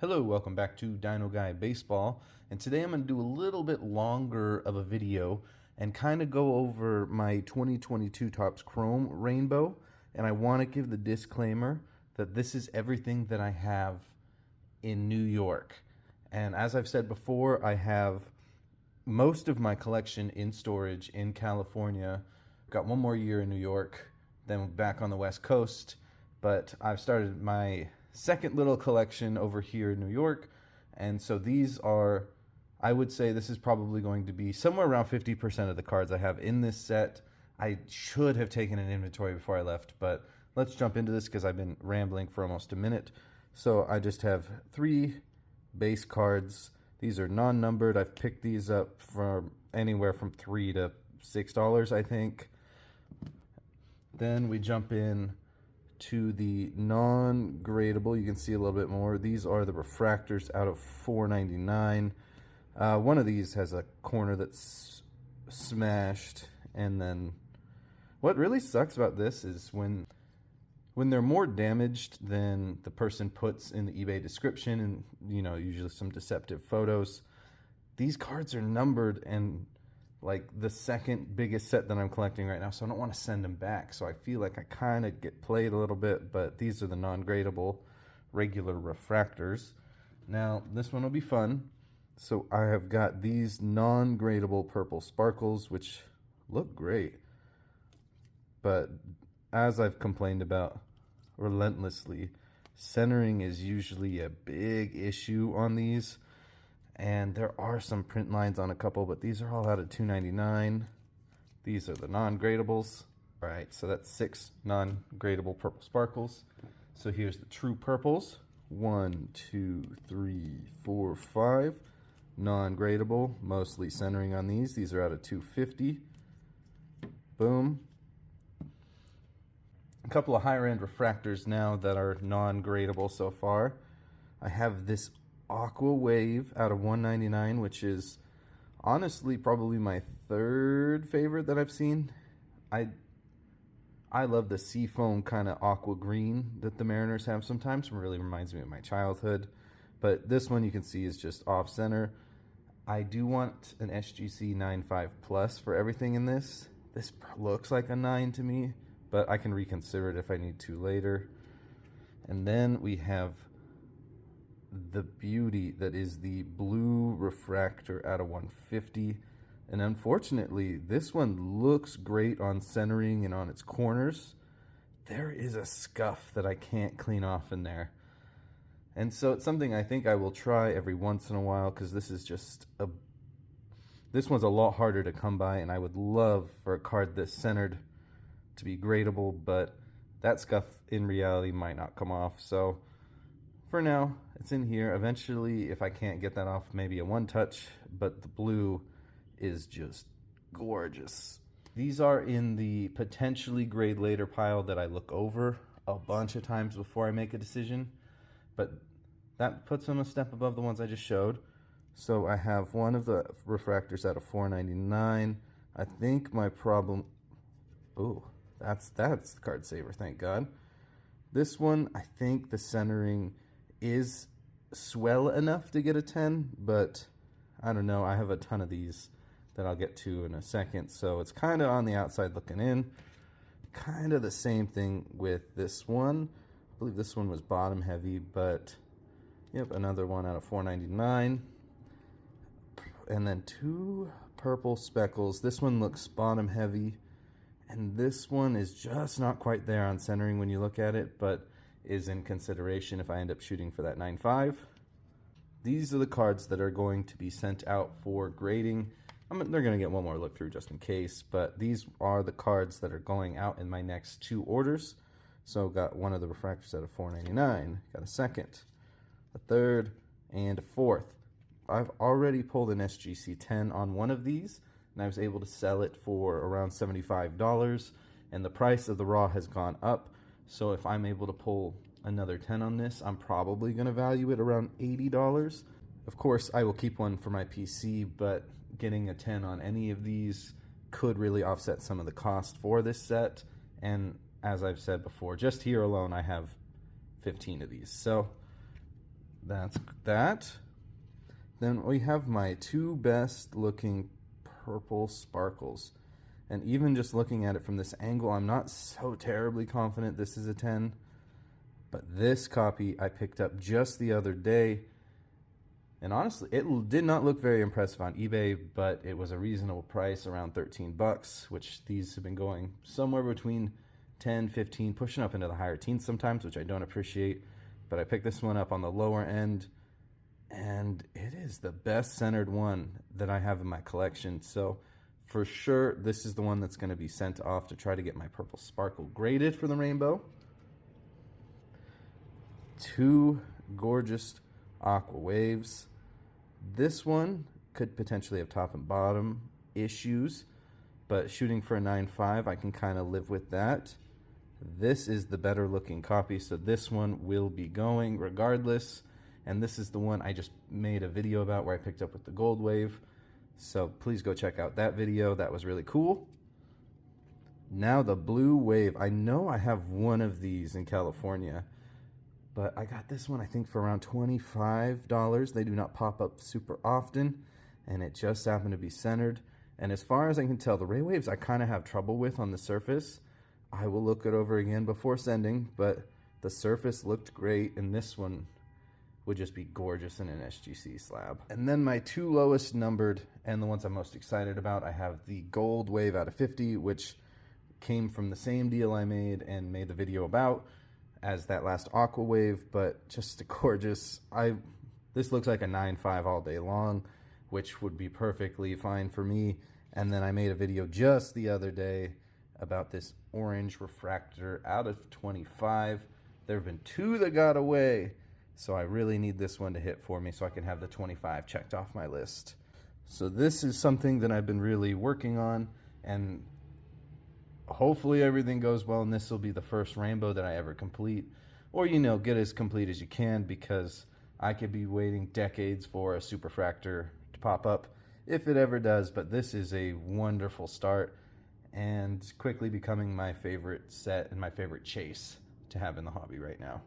Hello, welcome back to Dino Guy Baseball, and today I'm going to do a little bit longer of a video and kind of go over my 2022 Topps Chrome Rainbow, and I want to give the disclaimer that this is everything that I have in New York. And as I've said before, I have most of my collection in storage in California. Got one more year in New York, then back on the West Coast, but I've started my second little collection over here in New York, and so these are, I would say this is probably going to be somewhere around 50% of the cards I have in this set. I should have taken an inventory before I left, but let's jump into this because I've been rambling for almost a minute. So I just have 3 base cards. These are non-numbered. I've picked these up from anywhere from $3 to $6, I think. Then we jump in to the non-gradable. You can see a little bit more. These are the refractors out of $4.99. One of these has a corner that's smashed, and then what really sucks about this is when they're more damaged than the person puts in the eBay description, and usually some deceptive photos, these cards are numbered and like the second biggest set that I'm collecting right now, so I don't want to send them back. So I feel like I kind of get played a little bit, but these are the non-gradable regular refractors. Now, this one will be fun. So I have got these non-gradable purple sparkles, which look great. But as I've complained about relentlessly, centering is usually a big issue on these. And there are some print lines on a couple, but these are all out of $2.99. These are the non-gradables. All right, so that's 6 non-gradable purple sparkles. So here's the true purples. 1, 2, 3, 4, 5. Non-gradable, mostly centering on these. These are out of $2.50. Boom. A couple of higher-end refractors now that are non-gradable so far. I have this Aqua Wave out of $1.99, which is honestly probably my 3rd favorite that I've seen. I love the seafoam kind of aqua green that the Mariners have sometimes. It really reminds me of my childhood. But this one you can see is just off center. I do want an SGC 9.5 plus for everything in this. This looks like a 9 to me, but I can reconsider it if I need to later. And then we have the beauty that is the blue refractor out of 150, and unfortunately this one looks great on centering and on its corners. There is a scuff that I can't clean off in there, and so it's something I think I will try every once in a while, because this one's a lot harder to come by, and I would love for a card this centered to be gradable, but that scuff in reality might not come off. So for now, it's in here. Eventually, if I can't get that off, maybe a one touch, but the blue is just gorgeous. These are in the potentially grade later pile that I look over a bunch of times before I make a decision, but that puts them a step above the ones I just showed. So I have one of the refractors out of $4.99. I think my problem, ooh, that's the card saver, thank God. This one, I think the centering is swell enough to get a 10, but I don't know. I have a ton of these that I'll get to in a second, so it's kind of on the outside looking in. Kind of the same thing with this one. I believe this one was bottom heavy, but yep, another one out of $4.99. And then 2 purple speckles. This one looks bottom heavy, and this one is just not quite there on centering when you look at it, but is in consideration if I end up shooting for that 9.5. These are the cards that are going to be sent out for grading. They're going to get one more look through just in case, but these are the cards that are going out in my next 2 orders. So got one of the refractors out of $4.99, got a second, a third, and a fourth. I've already pulled an SGC 10 on one of these, and I was able to sell it for around $75, and the price of the raw has gone up. So if I'm able to pull another 10 on this, I'm probably going to value it around $80. Of course, I will keep one for my PC, but getting a 10 on any of these could really offset some of the cost for this set. And as I've said before, just here alone, I have 15 of these. So That's that. Then we have my two best looking purple sparkles. And even just looking at it from this angle, I'm not so terribly confident this is a 10. But this copy I picked up just the other day. And honestly, it did not look very impressive on eBay, but it was a reasonable price, around 13 bucks, which these have been going somewhere between 10, 15, pushing up into the higher teens sometimes, which I don't appreciate. But I picked this one up on the lower end, and it is the best centered one that I have in my collection. So for sure, this is the one that's going to be sent off to try to get my purple sparkle graded for the rainbow. Two gorgeous aqua waves. This one could potentially have top and bottom issues, but shooting for a 9.5, I can kind of live with that. This is the better looking copy, so this one will be going regardless. And this is the one I just made a video about where I picked up with the gold wave. So please go check out that video. That was really cool. Now the blue wave. I know I have one of these in California, but I got this one I think for around $25. They do not pop up super often, and it just happened to be centered. And as far as I can tell, the ray waves I kind of have trouble with on the surface. I will look it over again before sending, but the surface looked great, and this one would just be gorgeous in an SGC slab. And then my two lowest numbered, and the ones I'm most excited about, I have the gold wave out of 50, which came from the same deal I made and made the video about as that last aqua wave, but just gorgeous. This looks like a 9.5 all day long, which would be perfectly fine for me. And then I made a video just the other day about this orange refractor out of 25. There have been two that got away, so I really need this one to hit for me so I can have the 25 checked off my list. So this is something that I've been really working on, and hopefully everything goes well, and this will be the first rainbow that I ever complete, or get as complete as you can, because I could be waiting decades for a superfractor to pop up if it ever does. But this is a wonderful start and quickly becoming my favorite set and my favorite chase to have in the hobby right now.